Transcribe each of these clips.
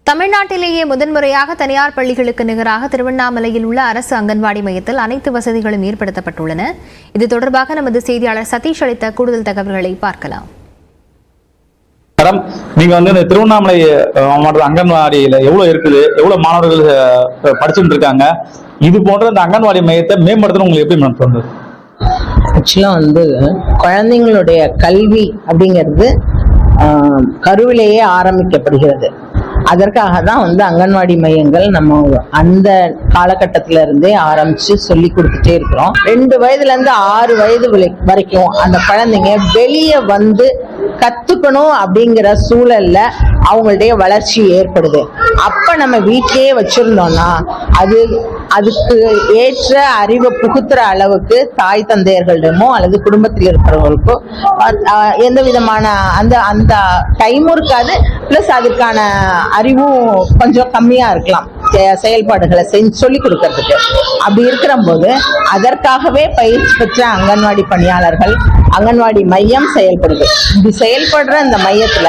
தமிழ்நாட்டிலேயே முதன்முறையாக தனியார் பள்ளிகளுக்கு நிகராக திருவண்ணாமலையில் உள்ள அரசு அங்கன்வாடி மையத்தில் அனைத்து வசதிகளும் ஏற்படுத்தப்பட்டுள்ளன. இது தொடர்பாக நமது செய்தியாளர் சதீஷ் அளித்த கூடுதல் தகவல்களை பார்க்கலாம். மேடம், நீங்க இந்த திருவண்ணாமலை மாவட்ட அங்கன்வாடியில எவ்வளவு இருக்குது, எவ்வளவு மாணவர்கள் படிச்சுட்டு இருக்காங்க, இது போன்ற இந்த அங்கன்வாடி மையத்தை மேம்படுத்தணும் உங்களுக்கு எப்படி மேடம் தோணுது? ஆக்சுவலா குழந்தைங்களுடைய கல்வி அப்படிங்கிறது கருவிலேயே ஆரம்பிக்கப்படுகிறது. அதற்காக தான் அங்கன்வாடி மையங்கள் நம்ம அந்த காலகட்டத்தில இருந்தே ஆரம்பிச்சு சொல்லி கொடுத்துட்டே இருக்கிறோம். 2 வயதுல இருந்து 6 வயது வரைக்கும் அந்த குழந்தைங்க வெளியே கத்துக்கணும் அப்படிங்கிற சூழல்ல அவங்களுடைய வளர்ச்சி ஏற்படுது. அப்ப நம்ம வீட்டிலேயே வச்சிருந்தோம்னா அதுக்கு ஏற்ற அறிவை புகுத்துற அளவுக்கு தாய் தந்தையர்களிடமோ அல்லது குடும்பத்தில் இருக்கிறவங்களுக்கோ எந்த விதமான அந்த டைமும் இருக்காது. பிளஸ் அதுக்கான அறிவும் கொஞ்சம் கம்மியா இருக்கலாம் செயல்பாடுகளை சொல்லி கொடுக்கறதுக்கு. அப்படி இருக்கிற போது அதற்காகவே பயிற்சி பெற்ற அங்கன்வாடி பணியாளர்கள் அங்கன்வாடி மையம் செயல்படுது. இப்படி செயல்படுற இந்த மையத்துல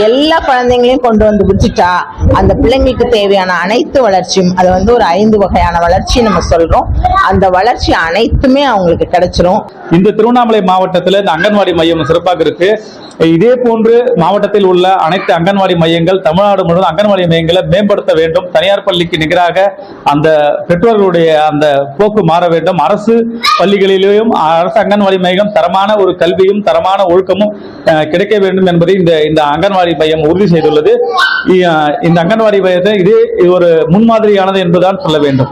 எல்லா குழந்தைங்களையும் கொண்டு விட்டுட்டா அந்த பிள்ளைங்களுக்கு தேவையான அனைத்து வளர்ச்சியும், அது ஒரு 5 வகையான வளர்ச்சி நம்ம சொல்றோம், அந்த வளர்ச்சி அனைத்துமே அவங்களுக்கு கிடைச்சிரும். இந்த திருவண்ணாமலை மாவட்டத்தில் இந்த அங்கன்வாடி மையம் சிறப்பாக இருக்கு. இதே போன்று மாவட்டத்தில் உள்ள அனைத்து அங்கன்வாடி மையங்கள் தமிழ்நாடு முழுவதும் அங்கன்வாடி மையங்களை மேம்படுத்த வேண்டும். தனியார் பள்ளிக்கு நிகராக அந்த பெற்றோர்களுடைய அந்த போக்கு மாற வேண்டும். அரசு பள்ளிகளிலேயும் அரசு அங்கன்வாடி மையம் தரமான ஒரு கல்வியும் தரமான ஒழுக்கமும் கிடைக்க வேண்டும் என்பதை இந்த அங்கன்வாடி மையம் உறுதி செய்துள்ளது. இந்த அங்கன்வாடி மையத்தை இது ஒரு முன்மாதிரியானது என்பதுதான் சொல்ல வேண்டும்.